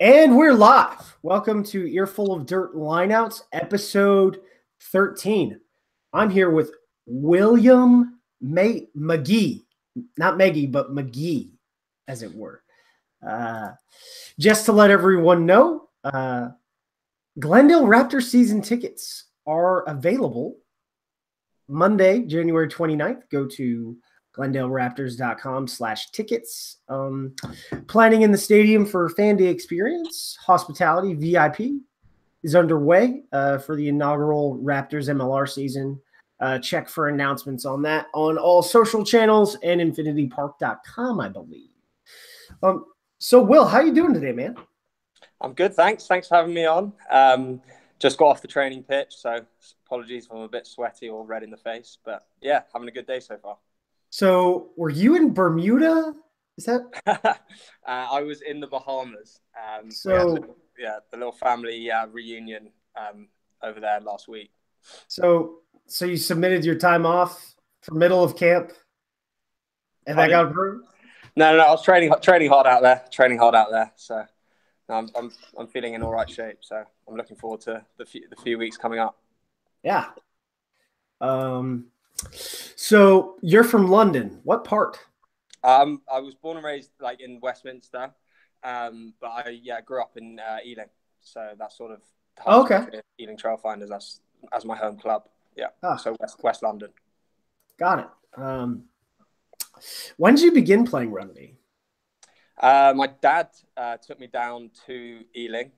And we're live. Welcome to Earful of Dirt Lineouts, episode 13. I'm here with William Magie, not Maggie, but Magie, as it were. Just to let everyone know, Glendale Raptors season tickets are available Monday, January 29th. Go to GlendaleRaptors.com/tickets. Planning in the stadium for fan day experience, hospitality, VIP is underway for the inaugural Raptors MLR season. Check for announcements on that on all social channels and infinitypark.com, I believe. So, Will, how you doing today, man? I'm good, thanks. Thanks for having me on. Just got off the training pitch, so apologies if I'm a bit sweaty or red in the face. But yeah, having a good day so far. So, were you in Bermuda? Is that? I was in the Bahamas. So, the little family reunion over there last week. So you submitted your time off for middle of camp, and that got approved? No. I was training hard out there. So I'm feeling in all right shape. So I'm looking forward to the few weeks coming up. Yeah. So you're from London. What part? I was born and raised in Westminster, but I grew up in Ealing, so that's sort of okay. Ealing Trailfinders. That's as my home club. Yeah, so West London. Got it. When did you begin playing rugby? My dad took me down to Ealing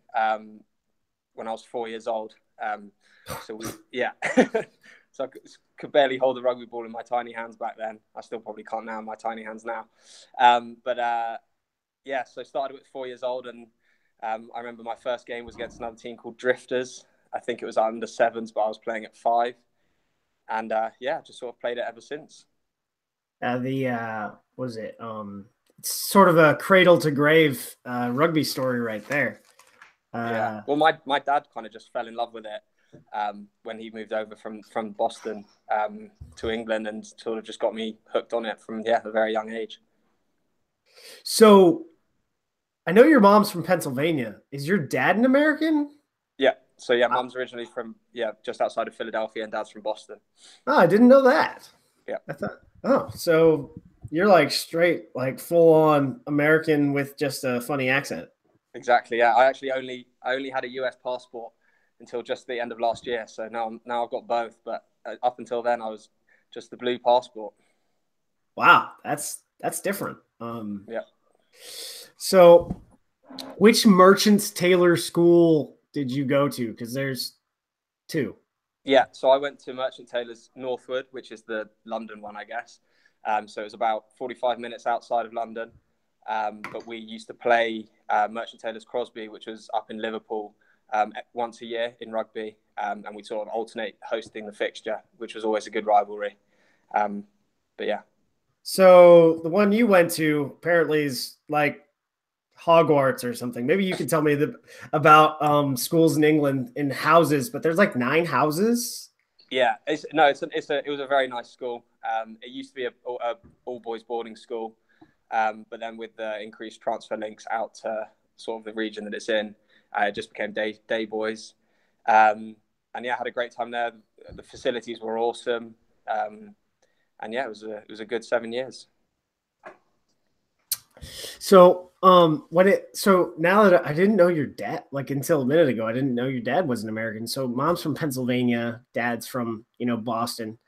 when I was 4 years old. So I could barely hold a rugby ball in my tiny hands back then. I still probably can't now in my tiny hands now. So I started with 4 years old, and I remember my first game was against another team called Drifters. I think it was under sevens, but I was playing at 5. And just sort of played it ever since. It's sort of a cradle to grave rugby story right there. Well, my dad kind of just fell in love with it when he moved over from Boston to England, and sort of just got me hooked on it from a very young age. So I know your mom's from Pennsylvania. Is your dad an American? Yeah. So mom's originally from just outside of Philadelphia, and dad's from Boston. Oh, I didn't know that. Yeah. I thought, so you're straight, full on American with just a funny accent. Exactly. Yeah. I only had a US passport until just the end of last year. So now I've got both, but up until then I was just the blue passport. Wow. That's different. Yeah. So which Merchants Taylor school did you go to? Because there's 2. Yeah, so I went to Merchant Taylor's Northwood, which is the London one, I guess. So it was about 45 minutes outside of London. But we used to play Merchant Taylor's Crosby, which was up in Liverpool, once a year in rugby. And we sort of alternate hosting the fixture, which was always a good rivalry. But yeah. So the one you went to apparently is like Hogwarts or something. Maybe you could tell me about schools in England in houses, but there's 9 houses. Yeah, it was a very nice school. It used to be a all boys boarding school, but then with the increased transfer links out to sort of the region that it's in, it just became day boys. And I had a great time there. The facilities were awesome, and it was a good 7 years. So now that I didn't know your dad, until a minute ago, I didn't know your dad was an American. So mom's from Pennsylvania, dad's from, Boston.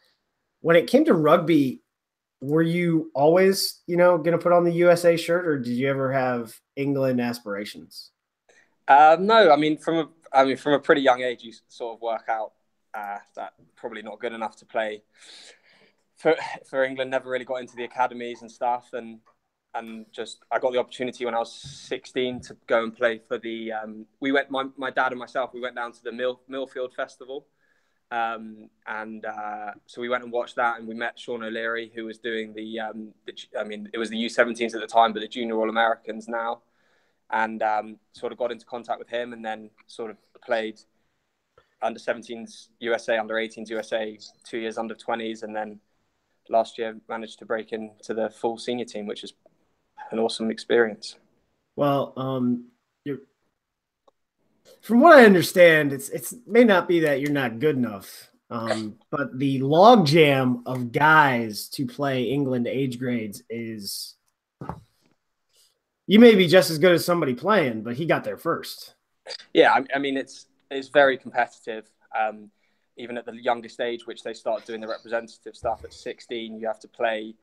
When it came to rugby, were you always, going to put on the USA shirt, or did you ever have England aspirations? No, from a pretty young age, you sort of work out that probably not good enough to play for England. Never really got into the academies and stuff, and just I got the opportunity when I was 16 to go and play for the. My dad and myself, we went down to the Millfield Festival, so we went and watched that, and we met Sean O'Leary, who was doing it was the U17s at the time, but the Junior All Americans now, and sort of got into contact with him, and then sort of played under 17s USA, under 18s USA, 2 years under 20s, and then last year managed to break into the full senior team, which is an awesome experience. Well, From what I understand, it's may not be that you're not good enough, but the logjam of guys to play England age grades is you may be just as good as somebody playing, but he got there first. Yeah, I mean it's very competitive. Even at the youngest age, which they start doing the representative stuff at 16, you have to play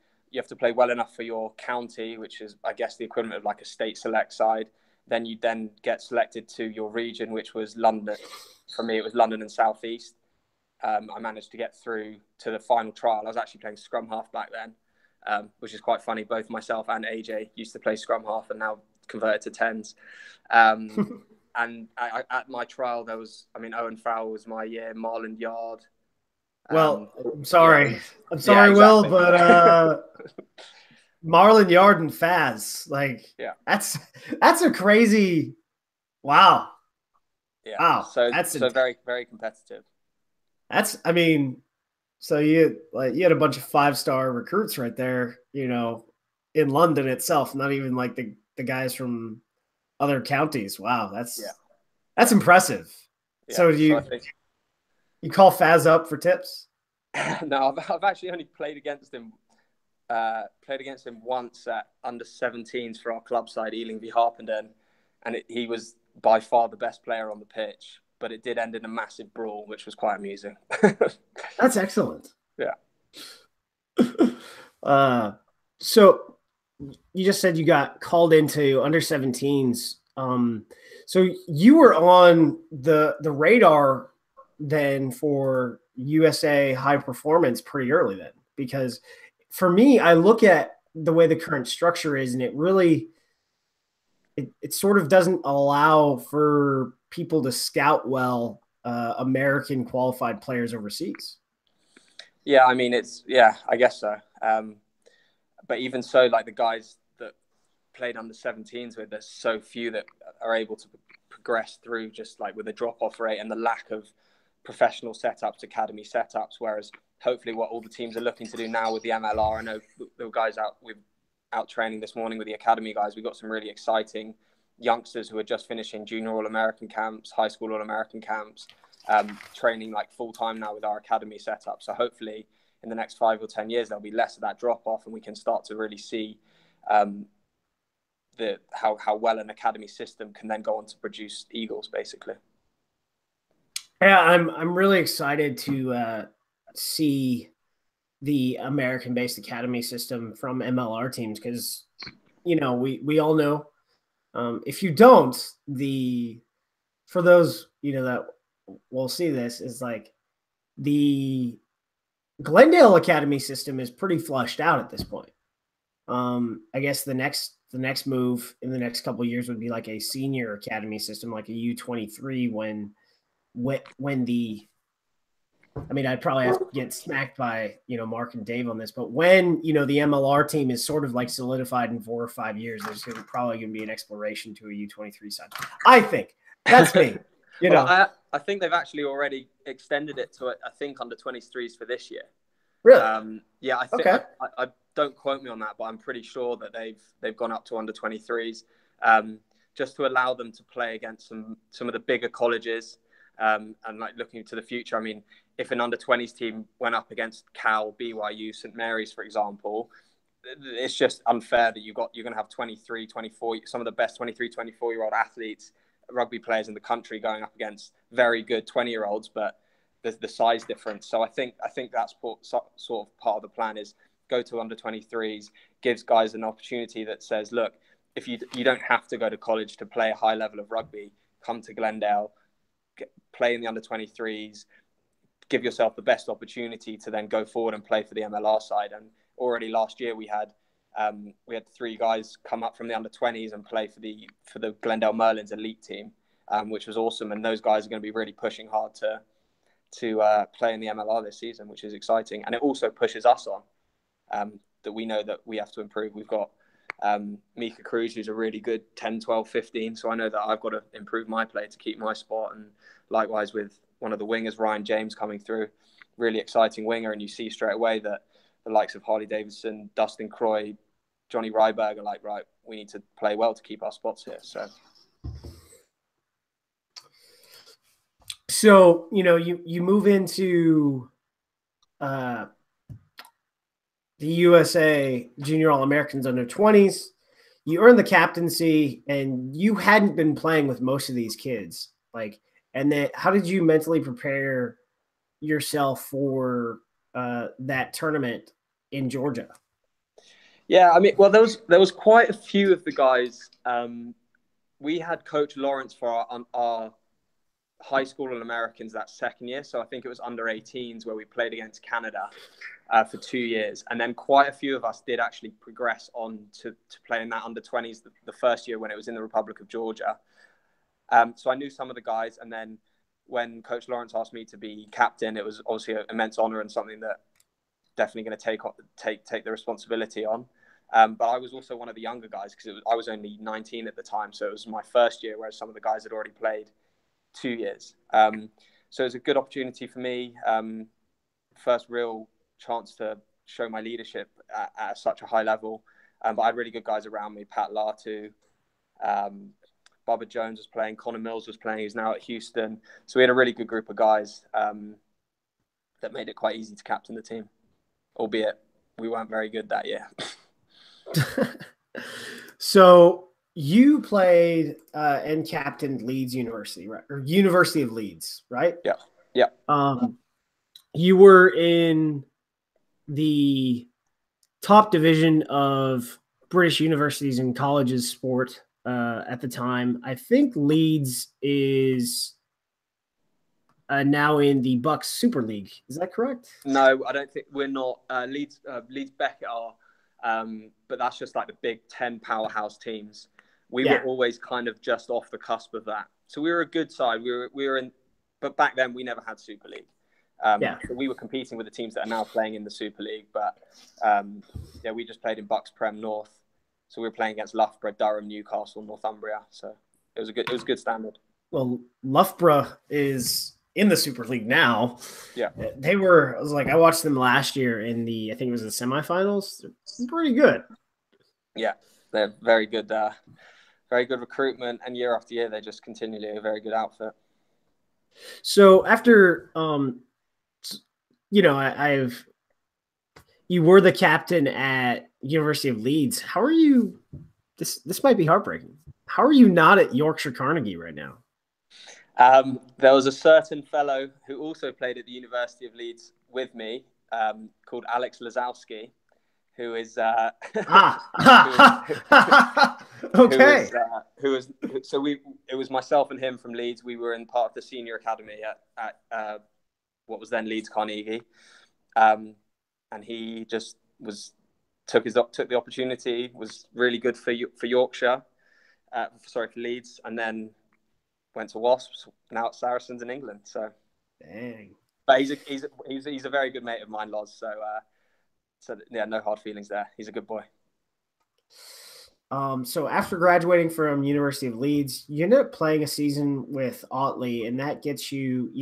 well enough for your county, which is I guess the equivalent of like a state select side. Then you get selected to your region, which was London. For me, it was London and South East. I managed to get through to the final trial. I was actually playing scrum half back then, which is quite funny. Both myself and AJ used to play scrum half and now converted to tens. And at my trial, there was, I mean, Owen Farrell was my year, Marland Yard. Well, I'm sorry. Yeah, I'm sorry, exactly. Will, but Marlon Yard and Faz, like, yeah, that's a crazy, wow. yeah. Wow. So very, very competitive. I mean, so you had a bunch of 5-star recruits right there, in London itself, not even like the guys from other counties. Wow, that's impressive. Yeah. So you call Faz up for tips? No, I've actually only played against him once at under 17s for our club side, Ealing v Harpenden, and he was by far the best player on the pitch. But it did end in a massive brawl, which was quite amusing. That's excellent. Yeah. So you just said you got called into under 17s. So you were on the radar then for USA high performance pretty early then, because for me, I look at the way the current structure is, and it really, it sort of doesn't allow for people to scout well American qualified players overseas. Yeah, I mean, I guess so. But even so, like the guys that played under 17s with, there's so few that are able to progress through just like with the drop-off rate and the lack of professional setups, academy setups. Whereas hopefully what all the teams are looking to do now with the MLR, I know the guys out training this morning with the academy guys, we've got some really exciting youngsters who are just finishing junior All-American camps, high school All-American camps, training like full-time now with our academy setup. So hopefully in the next 5 or 10 years, there'll be less of that drop-off and we can start to really see how well an academy system can then go on to produce Eagles, basically. Yeah, I'm really excited to see the American-based academy system from MLR teams because, we all know if you don't, for those, that will see this is like the Glendale Academy system is pretty flushed out at this point. I guess the next move in the next couple of years would be like a senior academy system, like a U23 when I'd probably have to get smacked by, Mark and Dave on this, but when, the MLR team is sort of like solidified in 4 or 5 years, there's probably going to be an exploration to a U23 side. I think that's me, Well, I think they've actually already extended it to, I think, under 23s for this year. Really? Yeah, I think, okay. I don't quote me on that, but I'm pretty sure that they've gone up to under 23s, just to allow them to play against some of the bigger colleges, and like looking to the future. I mean, if an under 20s team went up against Cal, BYU, St. Mary's, for example, it's just unfair that you're going to have 23, 24, some of the best 23, 24-year-old athletes, rugby players in the country going up against very good 20-year-olds, but there's the size difference. So I think that's sort of part of the plan is go to under 23s, gives guys an opportunity that says, look, if you don't have to go to college to play a high level of rugby, come to Glendale, play in the under 23s, give yourself the best opportunity to then go forward and play for the MLR side. And already last year we had 3 guys come up from the under 20s and play for the Glendale Merlins elite team, which was awesome. And those guys are going to be really pushing hard to play in the MLR this season, which is exciting. And it also pushes us on that we know that we have to improve. We've got Mika Cruz, who's a really good 10, 12, 15. So I know that I've got to improve my play to keep my spot. And likewise with one of the wingers, Ryan James, coming through, really exciting winger. And you see straight away that the likes of Harley Davidson, Dustin Croy, Johnny Ryberg are like, right, we need to play well to keep our spots here. So So, you move into the USA Junior All-Americans under 20s. You earned the captaincy, and you hadn't been playing with most of these kids. And then how did you mentally prepare yourself for that tournament in Georgia? Yeah, I mean, well, there was quite a few of the guys. We had Coach Lawrence for our high school and Americans that second year. So I think it was under 18s where we played against Canada for 2 years. And then quite a few of us did actually progress on to play in that under 20s the first year when it was in the Republic of Georgia. So I knew some of the guys. And then when Coach Lawrence asked me to be captain, it was obviously an immense honor and something that definitely going to take the responsibility on. But I was also one of the younger guys because I was only 19 at the time. So it was my first year, whereas some of the guys had already played 2 years. So it was a good opportunity for me. First real chance to show my leadership at such a high level. But I had really good guys around me. Pat Latu, Bubba Jones was playing. Connor Mills was playing. He's now at Houston. So we had a really good group of guys that made it quite easy to captain the team, albeit we weren't very good that year. So you played and captained Leeds University, right? Or University of Leeds, right? Yeah. Yeah. You were in the top division of British universities and colleges sport at the time. I think Leeds is now in the Bucks Super League. Is that correct? No, I don't think we're not. Leeds Beckett are, but that's just like the Big Ten powerhouse teams. We were always kind of just off the cusp of that. So we were a good side. We were in, but back then we never had Super League. So we were competing with the teams that are now playing in the Super League. But we just played in Bucks Prem North. So we were playing against Loughborough, Durham, Newcastle, Northumbria. So it was a good standard. Well, Loughborough is in the Super League now. Yeah. I watched them last year in I think it was the semifinals. They're pretty good. Yeah, they're very good. Very good recruitment, and year after year, they just continually a very good outfit. So after, you were the captain at University of Leeds. How are you? This might be heartbreaking. How are you not at Yorkshire Carnegie right now? There was a certain fellow who also played at the University of Leeds with me, called Alex Lazowski, who is okay. It was myself and him from Leeds. We were in part of the senior academy at what was then Leeds Carnegie, and he just took the opportunity. Was really good for Yorkshire, for Leeds, and then went to Wasps. Now at Saracens in England. So, dang. But he's a very good mate of mine, Loz. So yeah, no hard feelings there. He's a good boy. So after graduating from University of Leeds, you ended up playing a season with Otley, and that gets you,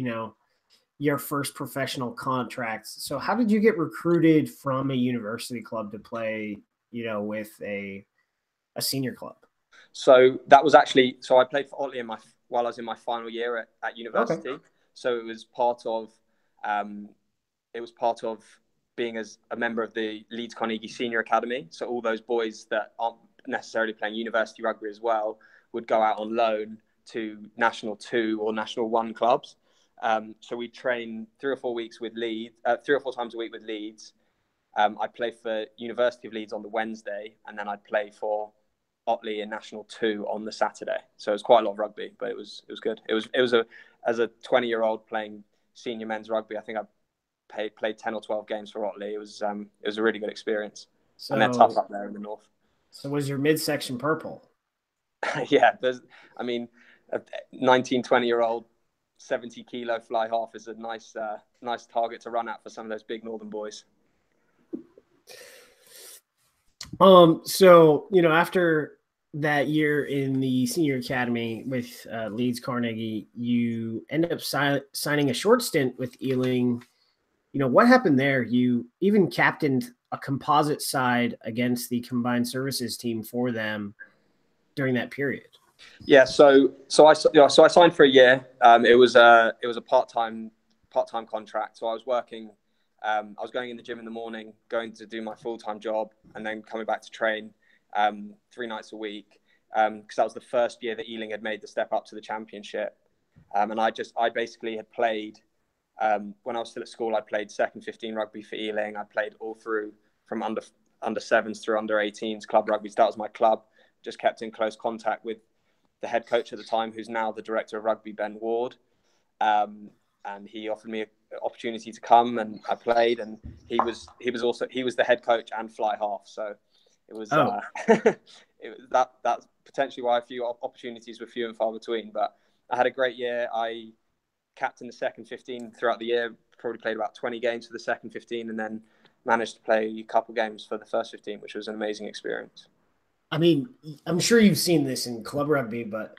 your first professional contracts. So how did you get recruited from a university club to play, with a senior club? So that was actually, I played for Otley while I was in my final year at university. Okay. So it was part of being as a member of the Leeds Carnegie Senior Academy. So all those boys that aren't necessarily playing university rugby as well would go out on loan to National 2 or National 1 clubs. So we train 3 or 4 weeks with Leeds, 3 or 4 times a week with Leeds. I'd play for University of Leeds on the Wednesday, and then I'd play for Otley in National 2 on the Saturday. So it was quite a lot of rugby, but it was good. It was as a 20-year-old playing senior men's rugby, I think I played 10 or 12 games for Otley. It was a really good experience. And they're tough up there in the north. So was your midsection purple? Yeah, a 19, 20-year-old 70-kilo fly half is a nice target to run at for some of those big northern boys. So, after that year in the senior academy with Leeds Carnegie, you ended up signing a short stint with Ealing. What happened there? You even captained a composite side against the combined services team for them during that period. Yeah, so I signed for a year. It was a part-time contract. So I was working. I was going in the gym in the morning, going to do my full-time job, and then coming back to train 3 nights a week. Because that was the first year that Ealing had made the step up to the championship. And I basically had played when I was still at school. I played second 15 rugby for Ealing. I played all through from under sevens through under 18s club rugby. So that was my club. Just kept in close contact with the head coach at the time, who's now the director of rugby, Ben Ward. And he offered me an opportunity to come, and I played. And he was the head coach and fly half. So it was that's potentially why a few opportunities were few and far between. But I had a great year. I captained the second 15 throughout the year. Probably played about 20 games for the second 15, and then managed to play a couple games for the first 15, which was an amazing experience. I mean, I'm sure you've seen this in club rugby, but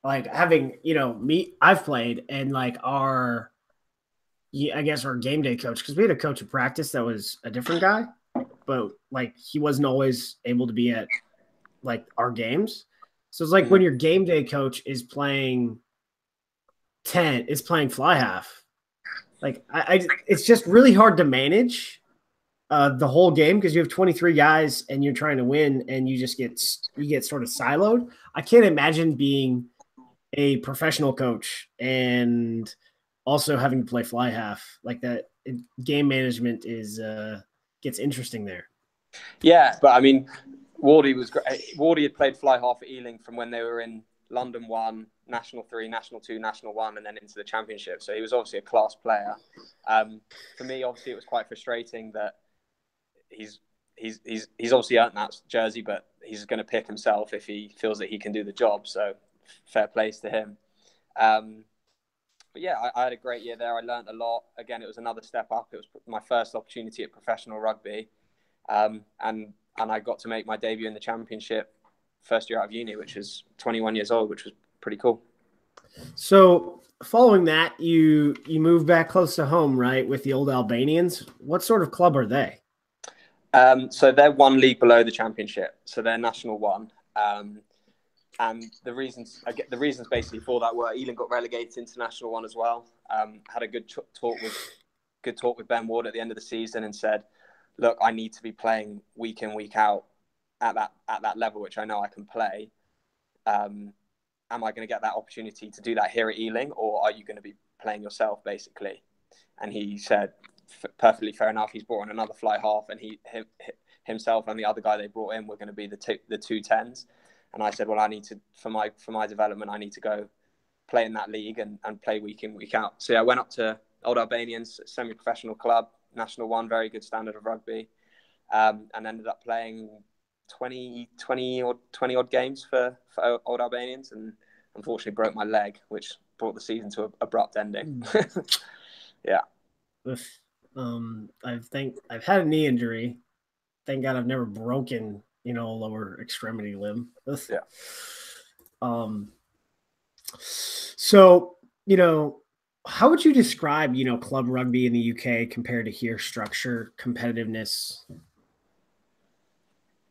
like having, I've played and like I guess our game day coach, because we had a coach of practice that was a different guy, but like he wasn't always able to be at like our games. So it's like when your game day coach is playing fly half. Like it's just really hard to manage the whole game because you have 23 guys and you're trying to win and you get sort of siloed. I can't imagine being a professional coach and also having to play fly half like that. Game management gets interesting there. Yeah, but I mean, Wardy was great. Wardy had played fly half at Ealing from when they were in London 1, National 3, National 2, National 1, and then into the Championship. So he was obviously a class player. For me, obviously, it was quite frustrating that he's obviously earned that jersey, but he's going to pick himself if he feels that he can do the job. So fair plays to him. But yeah, I had a great year there. I learned a lot. Again, it was another step up. It was my first opportunity at professional rugby. And I got to make my debut in the championship first year out of uni, which was 21 years old, which was pretty cool. So following that, you moved back close to home, right, with the old Albanians. What sort of club are they? So they're one league below the championship. So they're National 1. And the reasons basically for that were Ealing got relegated into National 1 as well. Had a good talk with Ben Ward at the end of the season and said, look, I need to be playing week in, week out at that level, which I know I can play. Am I going to get that opportunity to do that here at Ealing, or are you going to be playing yourself, basically? And he said, perfectly fair enough. He's brought in another fly half, and himself and the other guy they brought in were going to be the two 10s. And I said, well, I need to, for my development, I need to go play in that league and play week in, week out. So yeah, I went up to Old Albanians, semi-professional club, National 1, very good standard of rugby, and ended up playing 20 odd games for Old Albanians, and unfortunately broke my leg, which brought the season to an abrupt ending. Yeah. I've had a knee injury. Thank God I've never broken, a lower extremity limb. Yeah. So, how would you describe, club rugby in the UK compared to here? Structure, competitiveness?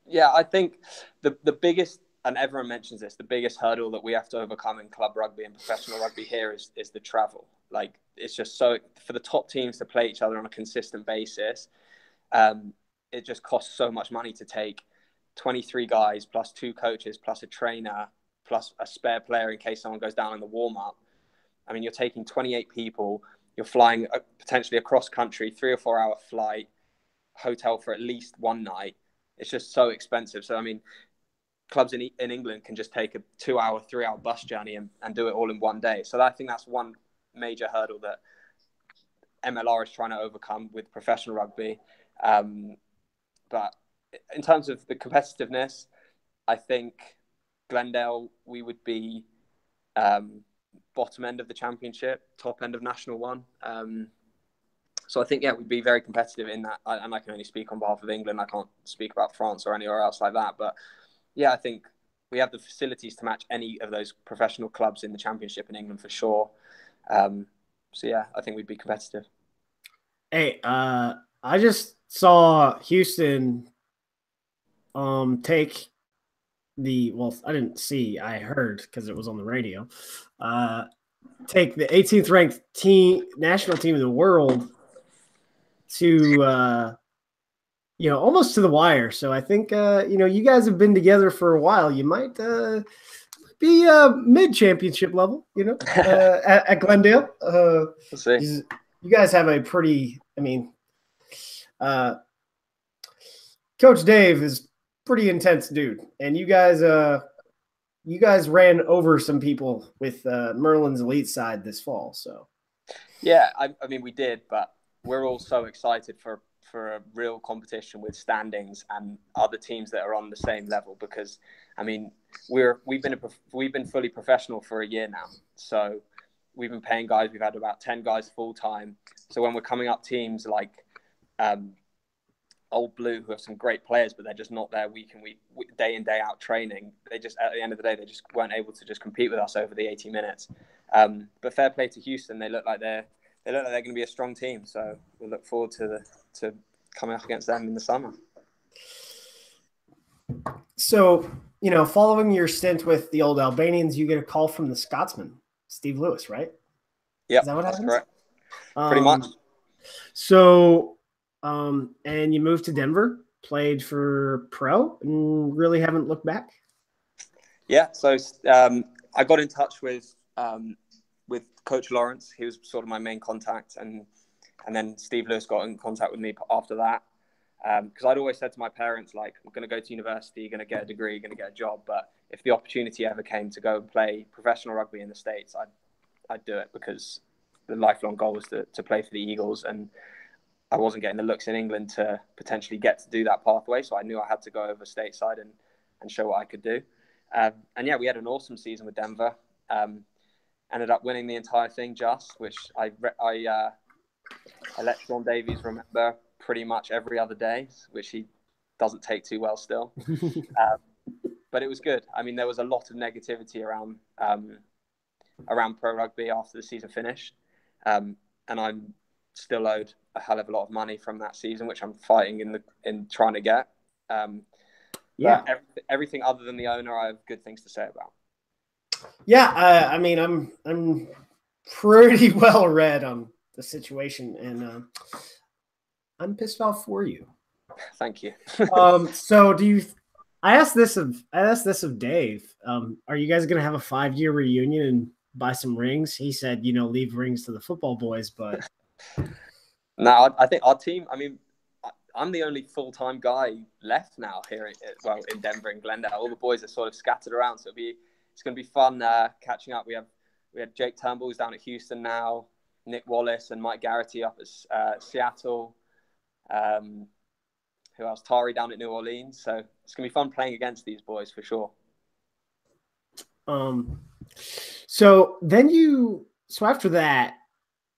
Yeah, I think the biggest, and everyone mentions this, the biggest hurdle that we have to overcome in club rugby and professional rugby here is the travel. Like, it's just so, for the top teams to play each other on a consistent basis, it just costs so much money to take 23 guys plus 2 coaches plus a trainer plus a spare player in case someone goes down in the warm-up. I mean, you're taking 28 people, you're flying potentially across country, 3 or 4 hour flight, hotel for at least one night. It's just so expensive. So, I mean, clubs in England can just take a 2 hour, 3 hour bus journey and do it all in one day. So I think that's one major hurdle that MLR is trying to overcome with professional rugby. But in terms of the competitiveness, I think Glendale, we would be bottom end of the championship, top end of National 1. So I think, yeah, we'd be very competitive in that. And I can only speak on behalf of England. I can't speak about France or anywhere else like that. But yeah, I think we have the facilities to match any of those professional clubs in the championship in England for sure. So yeah, I think we'd be competitive. Hey, I just saw Houston take I didn't see, I heard because it was on the radio. Take the 18th ranked national team in the world to almost to the wire. So I think you guys have been together for a while. You might be mid championship level, at Glendale. We'll see. You guys have a pretty, Coach Dave is pretty intense dude, and you guys ran over some people with Merlin's elite side this fall. So yeah, I mean we did, but we're all so excited for a real competition with standings and other teams that are on the same level, because I mean we've been fully professional for a year now, so we've been paying guys. We've had about 10 guys full time. So when we're coming up teams like Old Blue, who have some great players, but they're just not there week in week, day in day out training, they just at the end of the day they just weren't able to just compete with us over the 80 minutes. But fair play to Houston, they look like they're going to be a strong team. So we'll look forward to coming up against them in the summer. So, following your stint with the Old Albanians, you get a call from the Scotsman, Steve Lewis, right? Yeah, is that what happens? Correct. Pretty much. So, and you moved to Denver, played for Pro, and really haven't looked back. Yeah. So I got in touch with Coach Lawrence. He was sort of my main contact, and then Steve Lewis got in contact with me after that. Because I'd always said to my parents, like, I'm going to go to university, going to get a degree, going to get a job. But if the opportunity ever came to go and play professional rugby in the States, I'd do it, because the lifelong goal was to play for the Eagles. And I wasn't getting the looks in England to potentially get to do that pathway. So I knew I had to go over stateside and show what I could do. And yeah, we had an awesome season with Denver. Ended up winning the entire thing, which I let Sean Davies remember pretty much every other day, which he doesn't take too well still. But it was good. I mean, there was a lot of negativity around pro rugby after the season finished. And I'm still owed a hell of a lot of money from that season, which I'm fighting in trying to get. Yeah. But everything other than the owner, I have good things to say about. Yeah, I mean, I'm pretty well read on the situation, and I'm pissed off for you. Thank you. So I asked this of Dave. Are you guys going to have a 5-year reunion and buy some rings? He said, leave rings to the football boys, but no, I think our team, I mean, I'm the only full-time guy left now here in Denver and Glendale. All the boys are sort of scattered around, so it's going to be fun catching up. We had Jake Turnbull, who's down at Houston now, Nick Wallace and Mike Garrity up at Seattle. Who else? Tari down at New Orleans. So it's going to be fun playing against these boys for sure. So after that,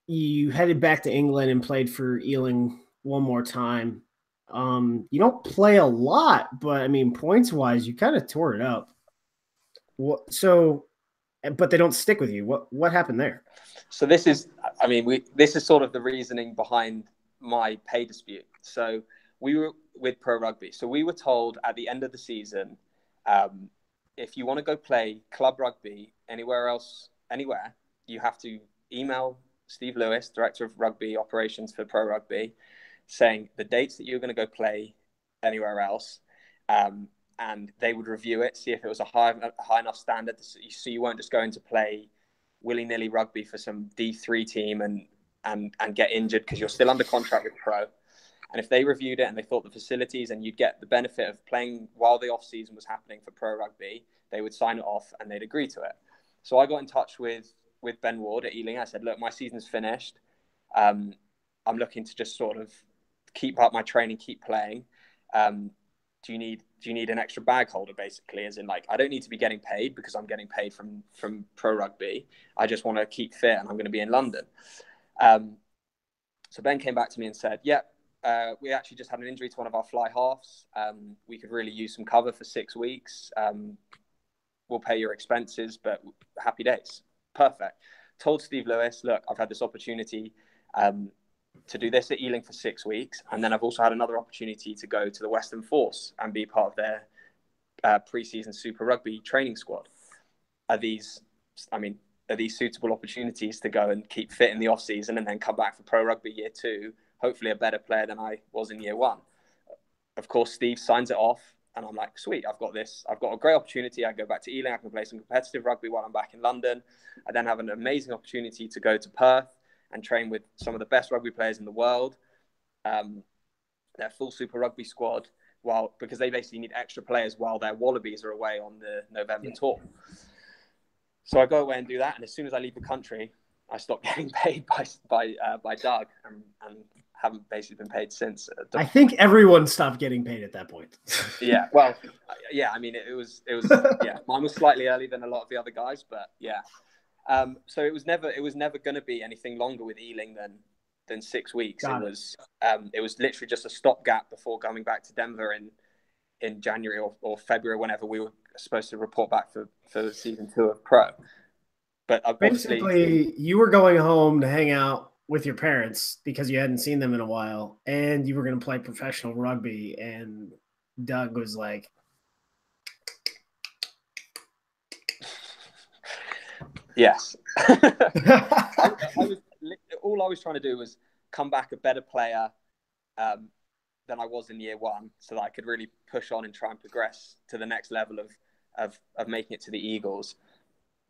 you headed back to England and played for Ealing one more time. You don't play a lot, but I mean, points wise, you kind of tore it up. But they don't stick with you. What happened there? So this is sort of the reasoning behind my pay dispute. So we were with Pro Rugby. So we were told at the end of the season, if you want to go play club rugby anywhere, you have to email Steve Lewis, Director of Rugby Operations for Pro Rugby, saying the dates that you're going to go play anywhere else. And they would review it, see if it was a high enough standard, so you weren't just going to play willy-nilly rugby for some D3 team and get injured because you're still under contract with Pro. And if they reviewed it and they thought the facilities and you'd get the benefit of playing while the off-season was happening for Pro Rugby, they would sign it off and they'd agree to it. So I got in touch with Ben Ward at Ealing. I said, look, my season's finished. I'm looking to just sort of keep up my training, keep playing. Do you need an extra bag holder, basically? As in, like, I don't need to be getting paid because I'm getting paid from Pro Rugby. I just want to keep fit and I'm going to be in London. So Ben came back to me and said, we actually just had an injury to one of our fly halves. We could really use some cover for 6 weeks. We'll pay your expenses, but happy days. Perfect. Told Steve Lewis, look, I've had this opportunity to do this at Ealing for 6 weeks. And then I've also had another opportunity to go to the Western Force and be part of preseason Super Rugby training squad. Are these suitable opportunities to go and keep fit in the off season and then come back for Pro Rugby year 2, hopefully a better player than I was in year 1? Of course, Steve signs it off, and I'm like, sweet, I've got this. I've got a great opportunity. I go back to Ealing. I can play some competitive rugby while I'm back in London. I then have an amazing opportunity to go to Perth and train with some of the best rugby players in the world. Their full Super Rugby squad, because they basically need extra players while their Wallabies are away on the November tour. So I go away and do that, and as soon as I leave the country, I stop getting paid by Doug, and haven't basically been paid since. I think everyone stopped getting paid at that point. Yeah, well, yeah. I mean, it was yeah. Mine was slightly early than a lot of the other guys, but yeah. So it was never going to be anything longer with Ealing than 6 weeks. It was literally just a stopgap before coming back to Denver in January or February, whenever we were supposed to report back for season 2 of Pro. But basically, you were going home to hang out with your parents because you hadn't seen them in a while, and you were going to play professional rugby, and Doug was like, yes. All I was trying to do was come back a better player than I was in year 1, so that I could really push on and try and progress to the next level of making it to the Eagles.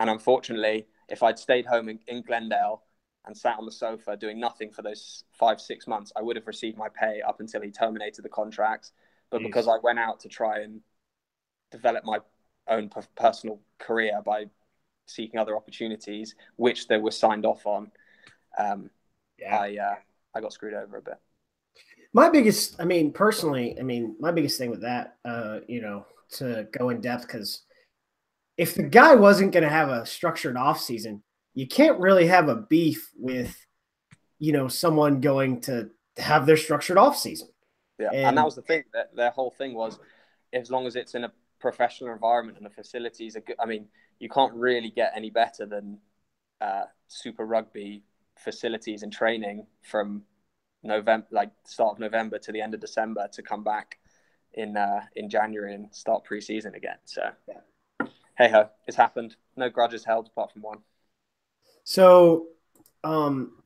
And unfortunately, if I'd stayed home in Glendale and sat on the sofa doing nothing for those 5-6 months, I would have received my pay up until he terminated the contracts. But because I went out to try and develop my own personal career by seeking other opportunities, which they were signed off on, I got screwed over a bit. My biggest thing with that, to go in depth, because if the guy wasn't going to have a structured off season, you can't really have a beef with, someone going to have their structured off season. Yeah. And that was the thing, that their whole thing was, as long as it's in a professional environment and the facilities are good, you can't really get any better than Super Rugby facilities and training from November, like start of November to the end of December, to come back in January and start pre-season again. So hey ho, it's happened. No grudges held apart from one. So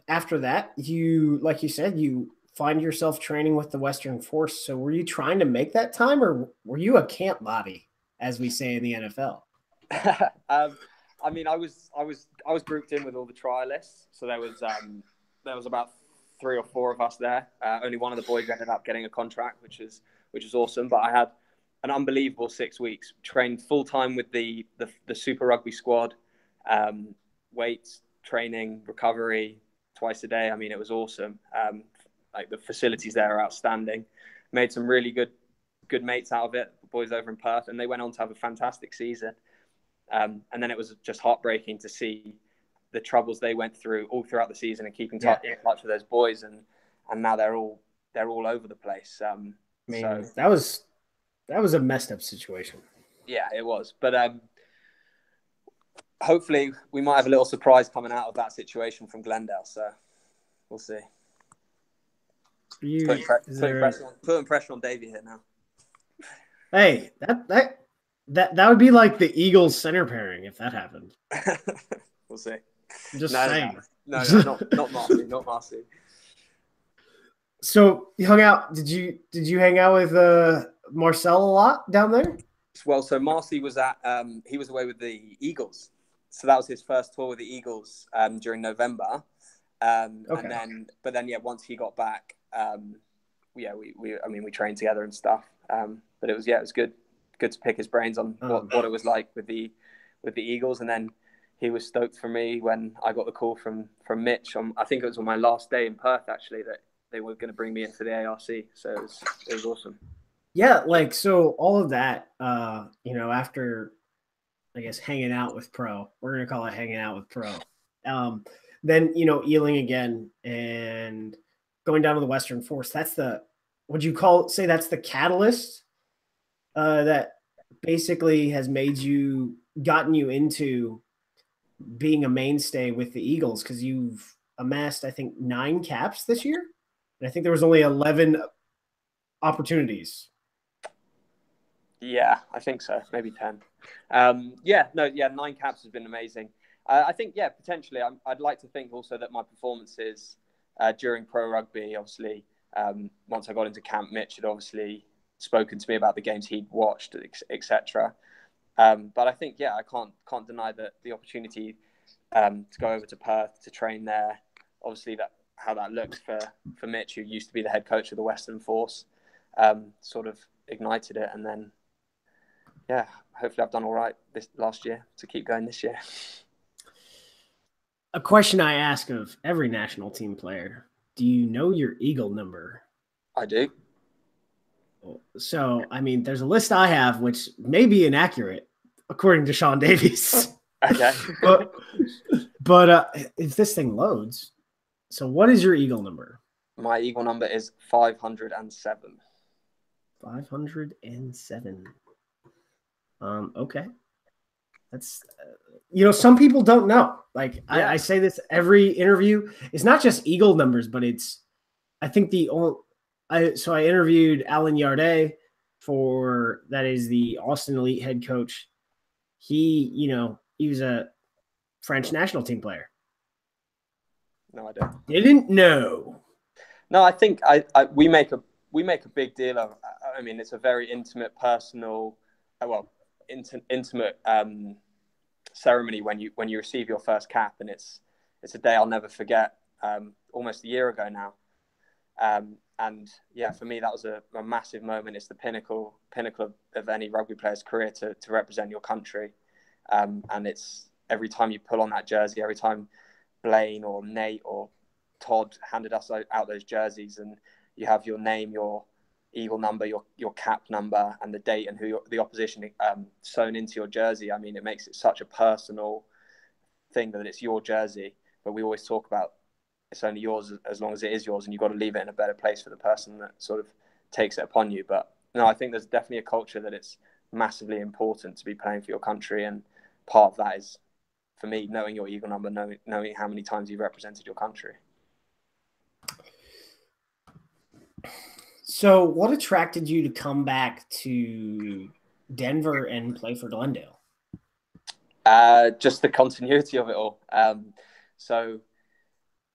after that, like you said, you find yourself training with the Western Force. So were you trying to make that time, or were you a camp body, as we say in the NFL? I was grouped in with all the trialists. So there was about 3 or 4 of us there. Only one of the boys ended up getting a contract, which is awesome. But I had an unbelievable 6 weeks. Trained full time with the Super Rugby squad, weights, training, recovery twice a day. It was awesome. Like the facilities there are outstanding. Made some really good mates out of it. The boys over in Perth, and they went on to have a fantastic season. And then it was just heartbreaking to see the troubles they went through all throughout the season and keeping in touch with those boys, and now they're all over the place. So that was a messed up situation. Yeah, it was. But hopefully we might have a little surprise coming out of that situation from Glendale. So we'll see. Putting pressure on Davey here now. Hey, that would be like the Eagles center pairing if that happened. We'll see. Just saying. No, not Marcy, not Marcy. So you hung out. Did you hang out with Marcel a lot down there? Well, so Marcy was he was away with the Eagles, so that was his first tour with the Eagles during November. Okay. But then once he got back, we trained together and stuff. But it was good to pick his brains on what it was like with the Eagles. And then he was stoked for me when I got the call from Mitch I think it was on my last day in Perth, actually, that they were going to bring me into the ARC. So it was awesome. Yeah, so all of that, after, I guess, hanging out with Pro, we're going to call it hanging out with Pro. Then, Ealing again and going down to the Western Force. That's would you say that's the catalyst that basically has gotten you into being a mainstay with the Eagles, because you've amassed, I think, 9 caps this year. And I think there was only 11 opportunities. Yeah, I think so. Maybe 10. 9 caps has been amazing. I think, potentially. I'd like to think also that my performances during pro rugby, obviously, once I got into camp, Mitch had obviously spoken to me about the games he'd watched, etc. But I think, I can't deny that the opportunity to go over to Perth to train there, obviously how that looks for Mitch, who used to be the head coach of the Western Force, sort of ignited it, and then hopefully I've done all right this last year to keep going this year. A question I ask of every national team player: do you know your Eagle number? I do. So, I mean, there's a list I have, which may be inaccurate, according to Sean Davies. Okay. but if this thing loads, so what is your Eagle number? My Eagle number is 507. 507. Okay. That's, some people don't know. Like, I say this every interview. It's not just Eagle numbers, but I think I interviewed Alan Yardet that is the Austin Elite head coach. He was a French national team player. No, I don't. Didn't know. No, I think we make a big deal of. I mean, it's a very intimate, personal, intimate ceremony when you receive your first cap, and it's a day I'll never forget. Almost a year ago now, and for me that was a massive moment. It's the pinnacle of any rugby player's career to represent your country, and it's every time you pull on that jersey, every time Blaine or Nate or Todd handed us out those jerseys, and you have your name, your Eagle number, your cap number, and the date and who the opposition sewn into your jersey. I mean, it makes it such a personal thing that it's your jersey. But we always talk about it's only yours as long as it is yours, and you've got to leave it in a better place for the person that sort of takes it upon you. But no, I think there's definitely a culture that it's massively important to be playing for your country, and part of that is, for me, knowing your Eagle number, knowing how many times you've represented your country. So what attracted you to come back to Denver and play for Glendale? Just the continuity of it all. So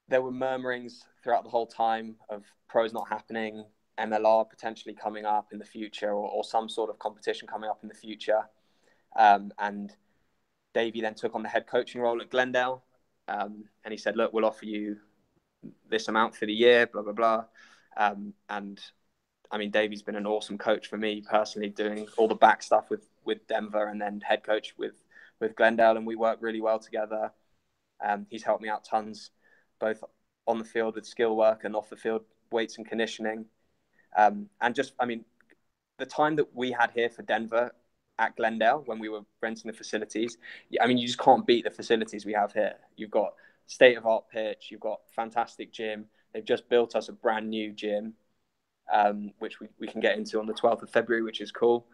there were murmurings throughout the whole time of pros not happening, MLR potentially coming up in the future, or some sort of competition coming up in the future. And Davey then took on the head coaching role at Glendale. And he said, look, we'll offer you this amount for the year, blah, blah, blah. And I mean, Davey's been an awesome coach for me personally, doing all the back stuff with Denver, and then head coach with Glendale. And we work really well together. He's helped me out tons, both on the field with skill work and off the field weights and conditioning. And just, I mean, the time that we had here for Denver at Glendale when we were renting the facilities, I mean, you just can't beat the facilities we have here. You've got state-of-art pitch, you've got fantastic gym. They've just built us a brand new gym, which we can get into on the 12th of February, which is cool.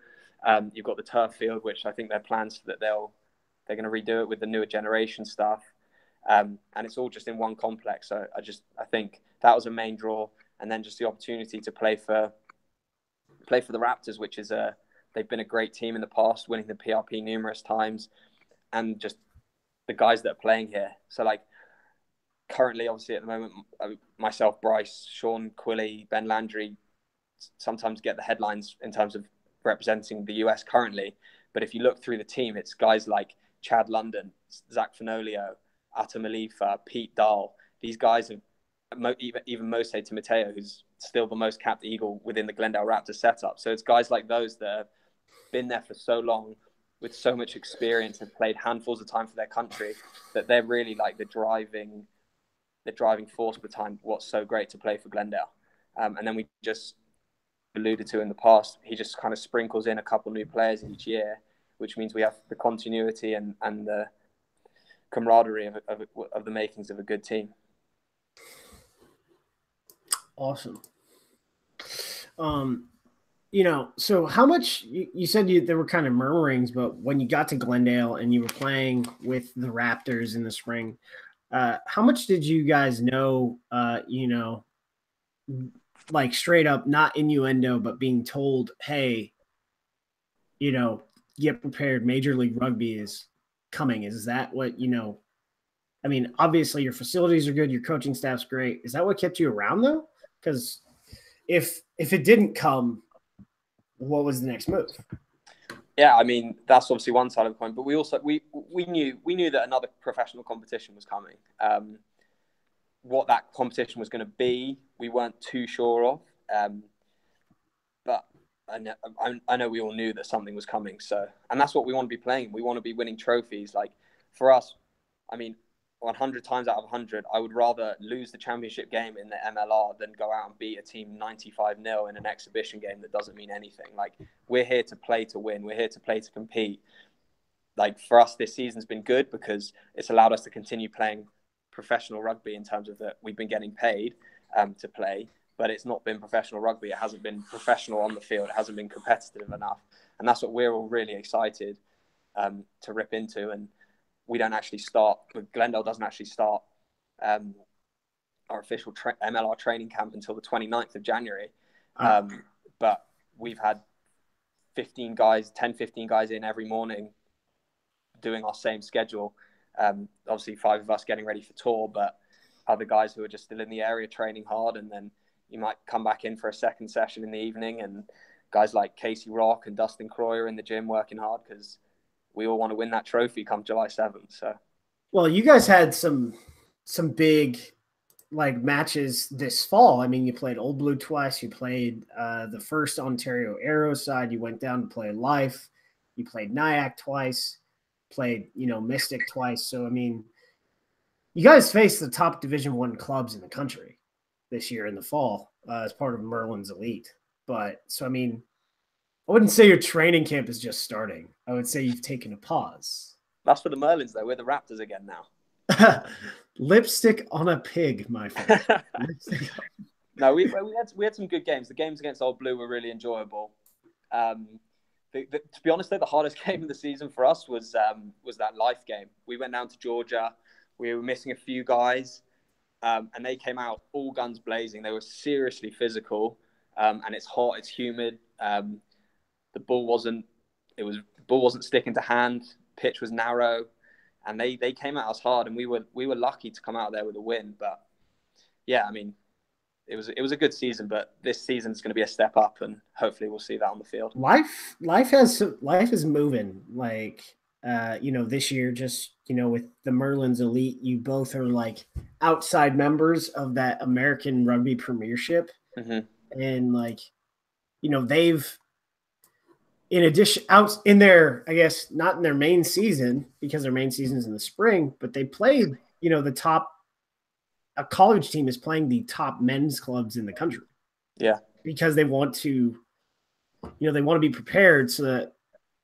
You've got the turf field, which I think their plans that they're going to redo it with the newer generation stuff. And it's all just in one complex. So I think that was a main draw. And then just the opportunity to play for the Raptors, which is they've been a great team in the past, winning the PRP numerous times, and just the guys that are playing here. So like currently, obviously at the moment, myself, Bryce, Sean Quilley, Ben Landry sometimes get the headlines in terms of representing the US currently. But if you look through the team, it's guys like Chad London, Zach Fenolio, Atta Malifa, Pete Dahl. These guys have, even Mose Timoteo, who's still the most capped Eagle within the Glendale Raptors setup. So it's guys like those that have been there for so long, with so much experience, have played handfuls of time for their country, that they're really like the driving force behind what's so great to play for Glendale. And then we just alluded to in the past, he just kind of sprinkles in a couple new players each year, which means we have the continuity and the camaraderie of the makings of a good team. Awesome. So how much you said there were kind of murmurings, but when you got to Glendale and you were playing with the Raptors in the spring, how much did you guys know, like straight up, not innuendo, but being told, hey, get prepared. Major League Rugby is coming. Is that what, I mean, obviously your facilities are good. Your coaching staff's great. Is that what kept you around though? Because if it didn't come, what was the next move? Yeah, I mean, that's obviously one side of the coin, but we also we knew that another professional competition was coming. What that competition was going to be, we weren't too sure of. But I know we all knew that something was coming. So, and that's what we want to be playing. We want to be winning trophies. Like for us, I mean, 100 times out of 100, I would rather lose the championship game in the MLR than go out and beat a team 95-0 in an exhibition game that doesn't mean anything. Like, we're here to play to win. We're here to play to compete. Like, for us, this season's been good because it's allowed us to continue playing professional rugby in terms of that we've been getting paid to play, but it's not been professional rugby. It hasn't been professional on the field. It hasn't been competitive enough. And that's what we're all really excited to rip into. And we don't actually start, Glendale doesn't actually start our official MLR training camp until the 29th of January. But we've had 15 guys in every morning doing our same schedule. Obviously 5 of us getting ready for tour, but other guys who are just still in the area training hard. And then you might come back in for a second session in the evening, and guys like Casey Rock and Dustin Croy are in the gym working hard because we all want to win that trophy come July 7th. So, well, you guys had some big matches this fall. I mean, you played Old Blue twice. You played the first Ontario Arrow side. You went down to play Life. You played Nyack twice. Played Mystic twice. So I mean, you guys faced the top Division I clubs in the country this year in the fall as part of Merlin's Elite. But so I mean, I wouldn't say your training camp is just starting. I would say you've taken a pause. That's for the Merlins, though. We're the Raptors again now. Lipstick on a pig, my friend. No, we had some good games. The games against Old Blue were really enjoyable. To be honest, though, the hardest game of the season for us was that Life game. We went down to Georgia. We were missing a few guys, and they came out all guns blazing. They were seriously physical, and it's hot, it's humid. The ball wasn't sticking to hand. Pitch was narrow, and they came at us hard, and we were lucky to come out there with a win. But yeah, I mean, it was a good season, but this season's going to be a step up, and hopefully we'll see that on the field. Life is moving. This year, just with the Merlin's Elite, you both are like outside members of that American Rugby Premiership, and they've. In addition, out in their, I guess, not in their main season because their main season is in the spring, but they played, the top, a college team is playing the top men's clubs in the country. Yeah. Because they want to, they want to be prepared so that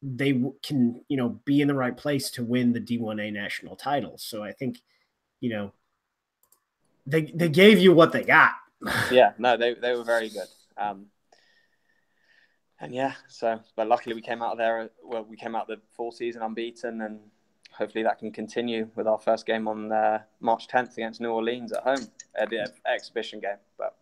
they can, be in the right place to win the D1A national title. So I think, they gave you what they got. Yeah, no, they were very good. And yeah, but luckily we came out of there. Well, we came out the full season unbeaten, and hopefully that can continue with our first game on March 10th against New Orleans at home at the exhibition game. But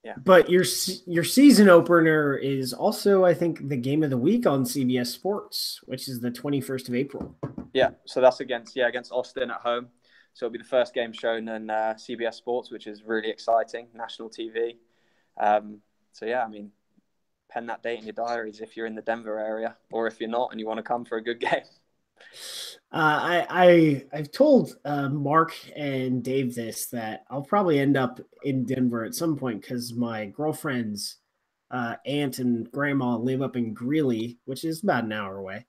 yeah, but your season opener is also, I think, the game of the week on CBS Sports, which is the 21st of April. Yeah, so that's against Austin at home. So it'll be the first game shown on CBS Sports, which is really exciting, national TV. So yeah, I mean, pen that date in your diaries if you're in the Denver area, or if you're not and you want to come for a good game. I've told Mark and Dave this, that I'll probably end up in Denver at some point because my girlfriend's aunt and grandma live up in Greeley, which is about an hour away.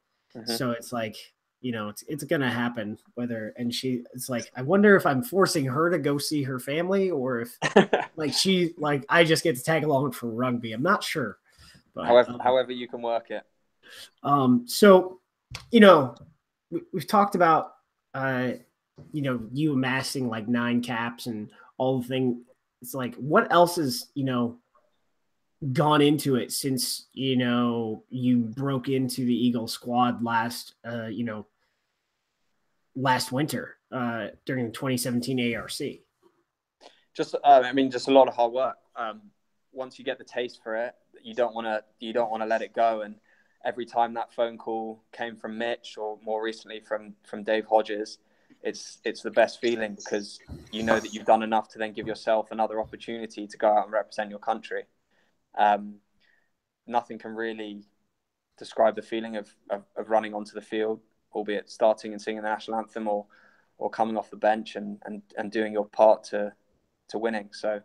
So it's like, it's gonna happen. It's like, I wonder if I'm forcing her to go see her family, or if I just get to tag along for rugby. I'm not sure. But, however you can work it. So, we've talked about, you amassing like 9 caps and all the thing. It's like, what else has, gone into it since, you broke into the Eagle squad last winter during the 2017 ARC? Just a lot of hard work. Once you get the taste for it, you don't want to let it go. And every time that phone call came from Mitch, or more recently from Dave Hodges, it's the best feeling, because you know that you've done enough to then give yourself another opportunity to go out and represent your country. Nothing can really describe the feeling of running onto the field, albeit starting and singing the national anthem, or coming off the bench and doing your part to winning. So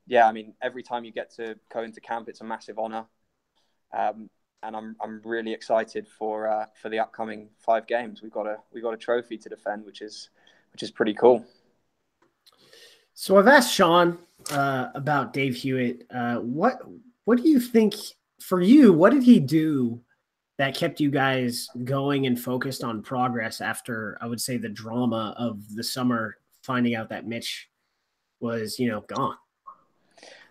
yeah, I mean, every time you get to go into camp, it's a massive honor. And I'm really excited for the upcoming 5 games. We've got a trophy to defend, which is pretty cool. So I've asked Sean about Dave Hewitt. What do you think, for you, what did he do that kept you guys going and focused on progress after, I would say, the drama of the summer, finding out that Mitch was, gone?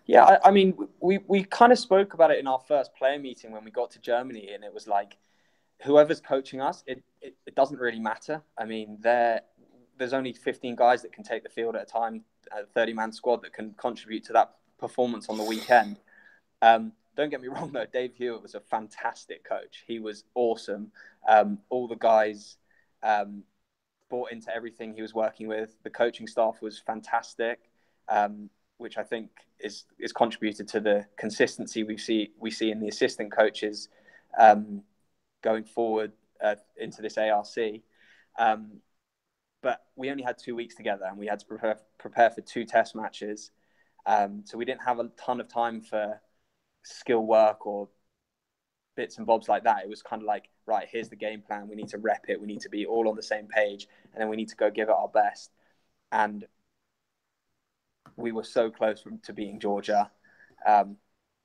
Yeah, I mean, we kind of spoke about it in our first player meeting when we got to Germany, and it was like, whoever's coaching us, it doesn't really matter. I mean, there's only 15 guys that can take the field at a time, a 30-man squad that can contribute to that performance on the weekend. Don't get me wrong, though, Dave Hewitt was a fantastic coach. He was awesome. All the guys bought into everything he was working with. The coaching staff was fantastic, which I think is contributed to the consistency we see in the assistant coaches going forward into this ARC. But we only had 2 weeks together, and we had to prepare for 2 test matches. So we didn't have a ton of time for skill work or bits and bobs like that. It was kind of like, right, here's the game plan. We need to rep it. We need to be all on the same page, and then we need to go give it our best. And we were so close to beating Georgia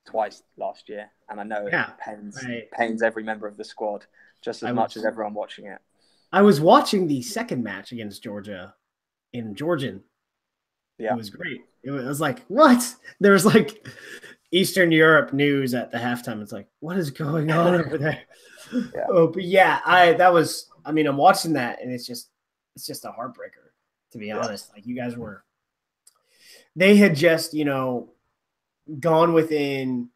twice last year. And I know it pains every member of the squad just as much as everyone watching it. I was watching the second match against Georgia in Georgian. Yeah. It was great. It was like, what? There was like Eastern Europe news at the halftime. It's like, what is going on over there? Yeah. Oh, but yeah, I'm watching that, and it's just a heartbreaker, to be honest. Like, you guys they had just, gone within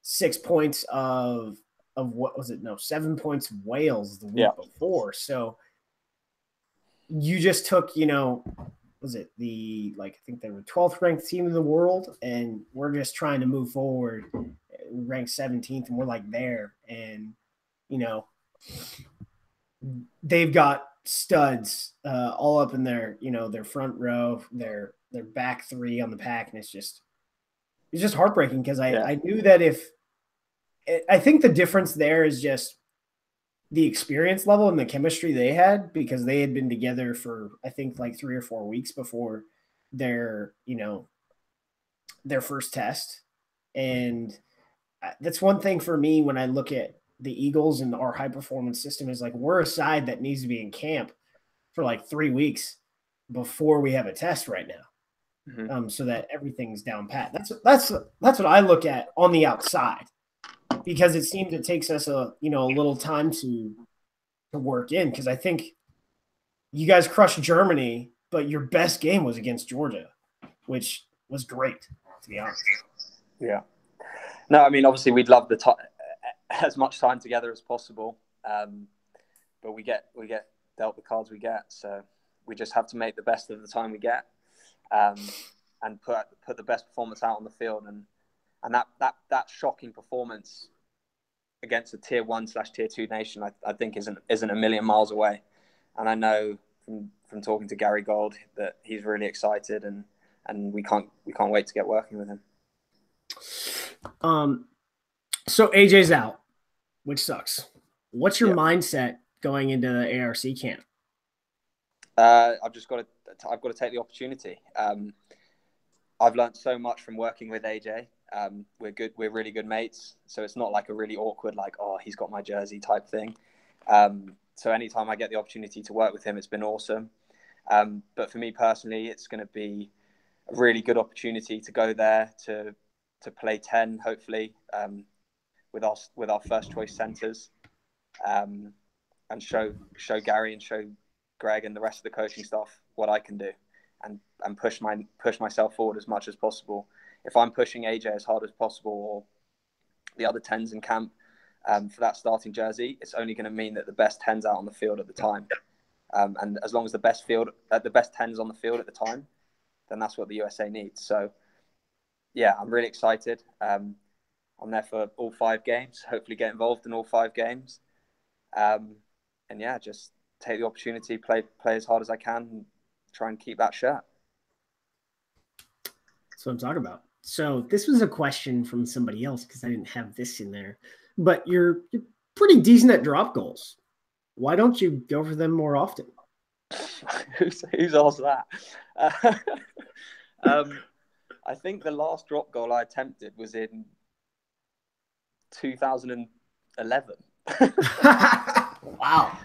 6 points of what was it? No, 7 points of Wales the week before. So you just took, was it I think they were 12th ranked team in the world, and we're just trying to move forward, ranked 17th, and we're like there. And, they've got studs all up in their, their front row, their back 3 on the pack. And it's just heartbreaking, because I knew that I think the difference there is just the experience level and the chemistry they had, because they had been together for, I think, like 3 or 4 weeks before their first test. And that's one thing for me when I look at the Eagles and our high performance system, is like, we're a side that needs to be in camp for like 3 weeks before we have a test right now. Mm-hmm. So that everything's down pat. That's what I look at on the outside, because it seems it takes us a little time to work in, because I think you guys crushed Germany, but your best game was against Georgia, which was great, to be honest. Yeah. No, I mean, obviously we'd love as much time together as possible, but we get dealt the cards we get, so we just have to make the best of the time we get, and put the best performance out on the field. And that shocking performance against a tier 1/tier 2 nation, I think isn't a million miles away. And I know from talking to Gary Gold that he's really excited, and we can't wait to get working with him. So AJ's out, which sucks. What's your mindset going into the ARC camp? I've got to take the opportunity. I've learned so much from working with AJ. We're really good mates, so it's not like a really awkward, like, oh, he's got my jersey type thing. So anytime I get the opportunity to work with him, it's been awesome. But for me personally, it's going to be a really good opportunity to go there to play 10, hopefully, with our first choice centres, and show Gary and show Greg and the rest of the coaching staff what I can do, and push myself forward as much as possible. If I'm pushing AJ as hard as possible, or the other 10s in camp, for that starting jersey, it's only going to mean that the best 10's out on the field at the time. And as long as the best 10's on the field at the time, then that's what the USA needs. So, yeah, I'm really excited. I'm there for all 5 games, hopefully get involved in all 5 games. And, yeah, just take the opportunity, play as hard as I can, and try and keep that shirt. That's what I'm talking about. So this was a question from somebody else because I didn't have this in there. But you're pretty decent at drop goals. Why don't you go for them more often? Who's asked that? I think the last drop goal I attempted was in 2011. Wow.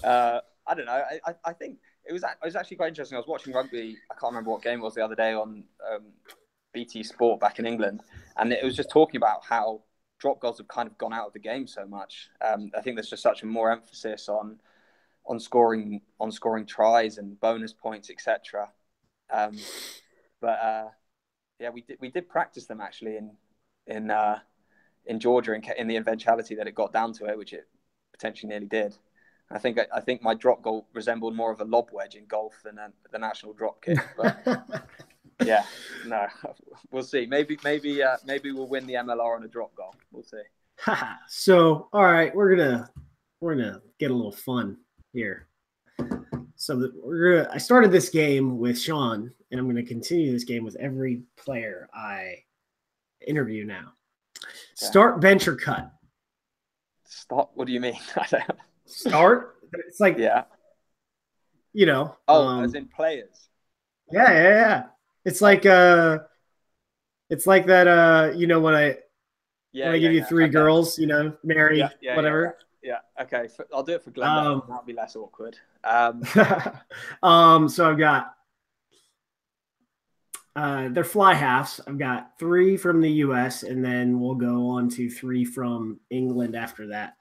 I don't know. I think it was actually quite interesting. I was watching rugby. I can't remember what game it was the other day on BT Sport back in England, and it was just talking about how drop goals have kind of gone out of the game so much. I think there's just such a more emphasis on scoring tries and bonus points, etc. Yeah, we did practice them actually in Georgia in the eventuality that it got down to it, which it potentially nearly did. I think my drop goal resembled more of a lob wedge in golf than the national drop kick. But yeah, no, we'll see. Maybe we'll win the MLR on a drop goal. We'll see. So, all right, we're gonna get a little fun here. So I started this game with Sean, and I'm gonna continue this game with every player I interview now. Okay. Start, bench, or cut. Start. What do you mean? Start. It's like, yeah, you know. As in players. Yeah. It's like that. You know, when I give you 3 girls, you know, marry, whatever. Yeah. Okay. I'll do it for Glendale. That'll be less awkward. So I've got they're fly halves. I've got 3 from the US, and then we'll go on to 3 from England after that.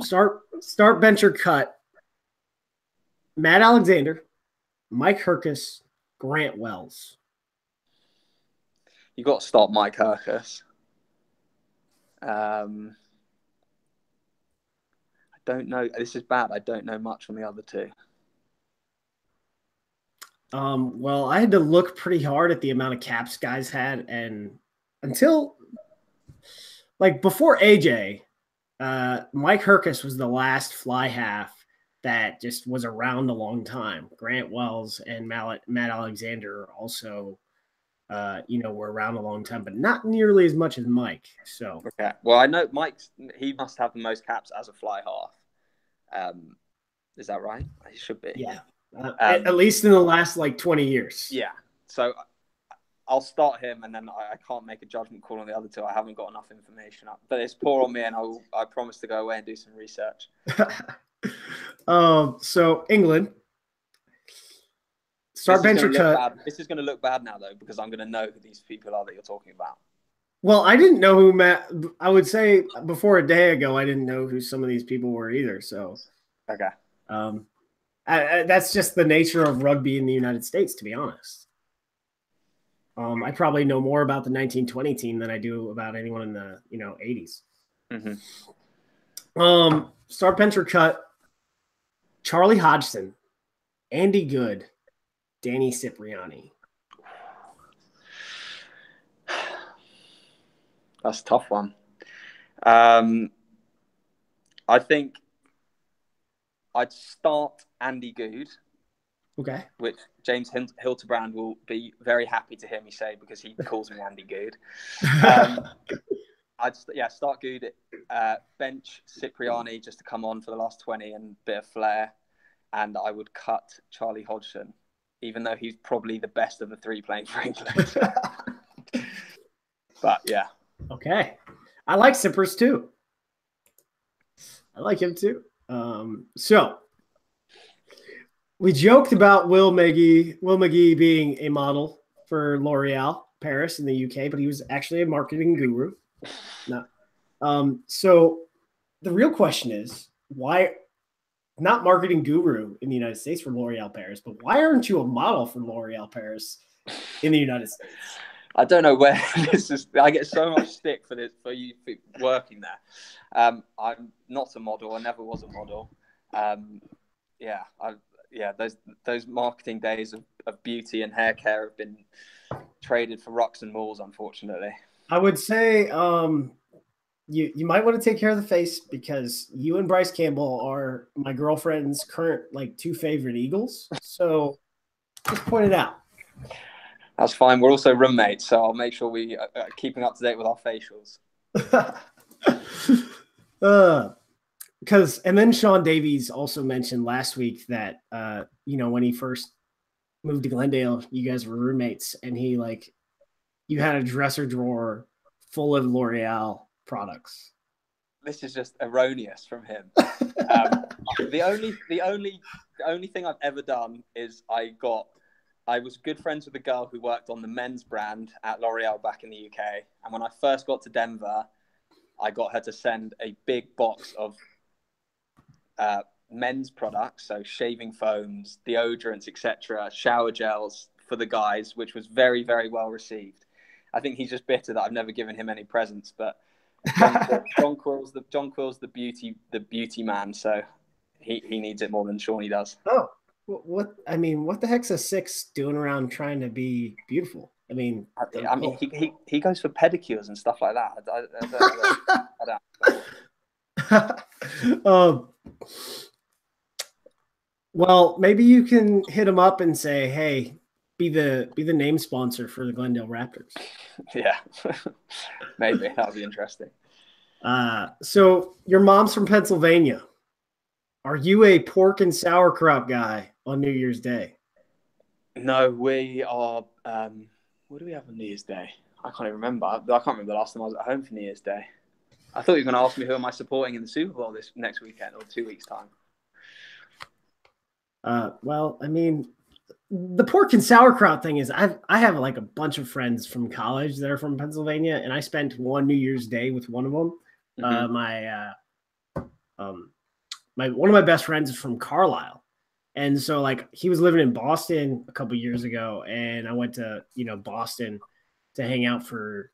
Start, bench, or cut. Matt Alexander, Mike Herkus, Grant Wells. You got to start Mike Herkus. I don't know. This is bad. I don't know much on the other 2. Well, I had to look pretty hard at the amount of caps guys had, and until like before AJ, Mike Herkus was the last fly half that just was around a long time. Grant Wells and Matt Alexander also, were around a long time, but not nearly as much as Mike. So okay, well, I know he must have the most caps as a fly half. Is that right? He should be. Yeah. At least in the last 20 years. Yeah. So I'll start him, and then I can't make a judgment call on the other 2. I haven't got enough information up. But it's poor on me, and I promise to go away and do some research. So England. Start, bench, or cut. This is going to look bad now, though, because I'm going to know who these people are that you're talking about. Well, I didn't know who Matt. I would say before a day ago, I didn't know who some of these people were either. So, okay. That's just the nature of rugby in the United States, to be honest. I probably know more about the 1920 team than I do about anyone in the 80s. Mm-hmm. Start, bench, or cut. Charlie Hodgson, Andy Good, Danny Cipriani. That's a tough one. I think I'd start Andy Good. Okay. Which James Hilterbrand will be very happy to hear me say because he calls me Andy Good. I'd start Good. Bench Cipriani just to come on for the last 20 and a bit of flair. And I would cut Charlie Hodgson, even though he's probably the best of the 3 playing for England. But yeah. Okay. I like Sippers too. I like him too. So we joked about Will Magie being a model for L'Oreal Paris in the UK, but he was actually a marketing guru. No. So the real question is, why not marketing guru in the United States for L'Oreal Paris, but why aren't you a model for L'Oreal Paris in the United States? I don't know where this is. I get so much stick for this for you for working there. I'm not a model. I never was a model. Yeah, those marketing days of beauty and hair care have been traded for rocks and malls, unfortunately. I would say you might want to take care of the face, because you and Bryce Campbell are my girlfriend's current like two favorite Eagles. So just point it out. That's fine. We're also roommates, so I'll make sure we are keeping up to date with our facials. And then Sean Davies also mentioned last week that when he first moved to Glendale, you guys were roommates, and you had a dresser drawer full of L'Oreal products. This is just erroneous from him. The only thing I've ever done is I was good friends with a girl who worked on the men's brand at L'Oreal back in the UK. And when I first got to Denver, I got her to send a big box of men's products, so shaving foams, deodorants, etc., shower gels for the guys, which was very, very well received. I think he's just bitter that I've never given him any presents, but John Quill's the beauty man, so he needs it more than Shawnee does. Oh. What the heck's a 6 doing around trying to be beautiful? He goes for pedicures and stuff like that. I don't. Well, maybe you can hit him up and say, "Hey, be the name sponsor for the Glendale Raptors." Yeah, maybe that'll be interesting. So your mom's from Pennsylvania. Are you a pork and sauerkraut guy on New Year's Day? No, we are. What do we have on New Year's Day? I can't even remember. I can't remember the last time I was at home for New Year's Day. I thought you were going to ask me who am I supporting in the Super Bowl this next weekend or 2 weeks' time. Well, the pork and sauerkraut thing is I have like a bunch of friends from college that are from Pennsylvania, and I spent one New Year's Day with one of them. One of my best friends is from Carlisle. And so he was living in Boston a couple years ago, and I went to, Boston to hang out for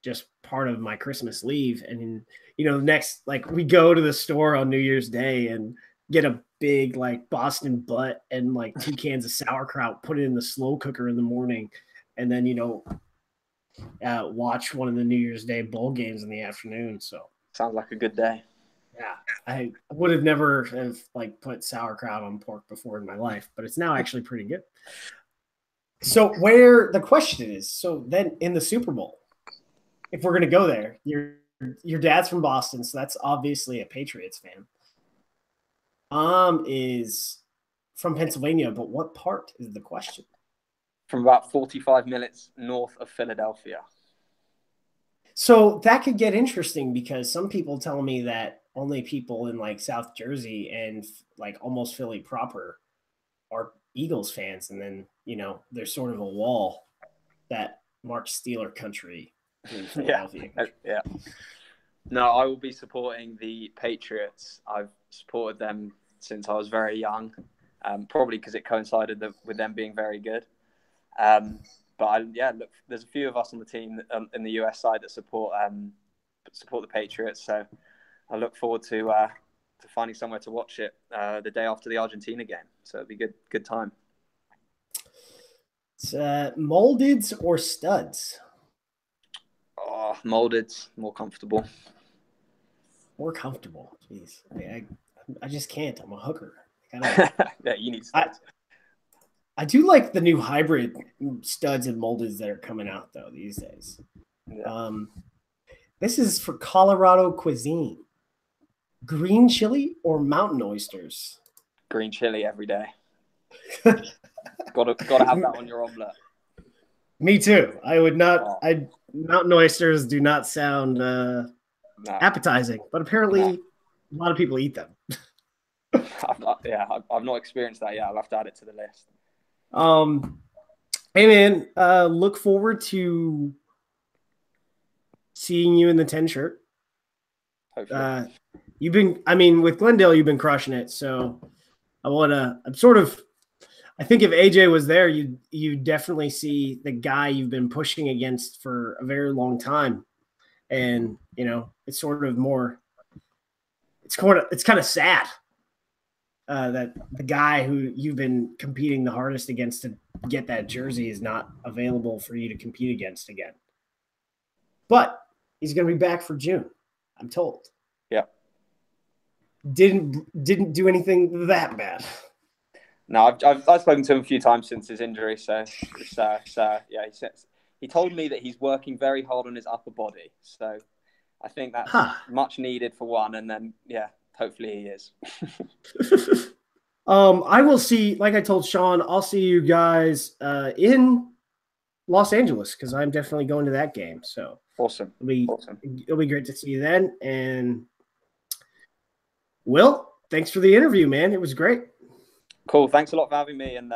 just part of my Christmas leave. And, next, we go to the store on New Year's Day and get a big Boston butt and 2 cans of sauerkraut, put it in the slow cooker in the morning, and then, watch one of the New Year's Day bowl games in the afternoon. So sounds like a good day. Yeah, I would have never have put sauerkraut on pork before in my life, but it's now actually pretty good. So where the question is, so then in the Super Bowl, if we're going to go there, your dad's from Boston, so that's obviously a Patriots fan. Is from Pennsylvania, but what part is the question? From about 45 minutes north of Philadelphia. So that could get interesting, because some people tell me that only people in South Jersey and almost Philly proper are Eagles fans. And then, there's sort of a wall that marks Steeler country in Philadelphia. Yeah. No, I will be supporting the Patriots. I've supported them since I was very young, probably because it coincided with them being very good. But look, there's a few of us on the team in the US side that support the Patriots. So I look forward to finding somewhere to watch it the day after the Argentina game. So it'll be good time. It's moldeds or studs? Oh, moldeds, more comfortable. More comfortable. Jeez, I just can't. I'm a hooker. Yeah, you need studs. I do like the new hybrid studs and moldeds that are coming out though these days. Yeah. This is for Colorado cuisine. Green chili or mountain oysters? Green chili every day. Gotta have that on your omelet. Me too. I would not. Mountain oysters do not sound appetizing, but apparently a lot of people eat them. I've not experienced that yet. I'll have to add it to the list. Hey man, look forward to seeing you in the 10 shirt. Hopefully. With Glendale, you've been crushing it. So I'm I think if AJ was there, you definitely see the guy you've been pushing against for a very long time, and it's sort of more. It's kind of sad that the guy who you've been competing the hardest against to get that jersey is not available for you to compete against again. But he's going to be back for June, I'm told. Yeah. Didn't do anything that bad. No, I've spoken to him a few times since his injury. So yeah, he told me that he's working very hard on his upper body. So I think that's much needed for one. And then, yeah, hopefully he is. I will see, like I told Sean, I'll see you guys in Los Angeles because I'm definitely going to that game. So awesome. It'll be great to see you then. And Will, thanks for the interview, man. It was great. Cool. Thanks a lot for having me. And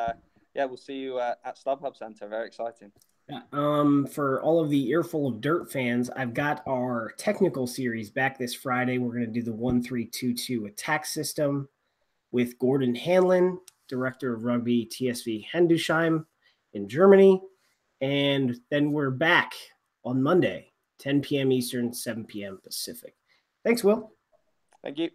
yeah, we'll see you at StubHub Center. Very exciting. For all of the Earful of Dirt fans, I've got our technical series back this Friday. We're going to do the 1-3-2-2 attack system with Gordon Hanlon, Director of Rugby, TSV Hendusheim in Germany. And then we're back on Monday, 10 p.m. Eastern, 7 p.m. Pacific. Thanks, Will. Thank you.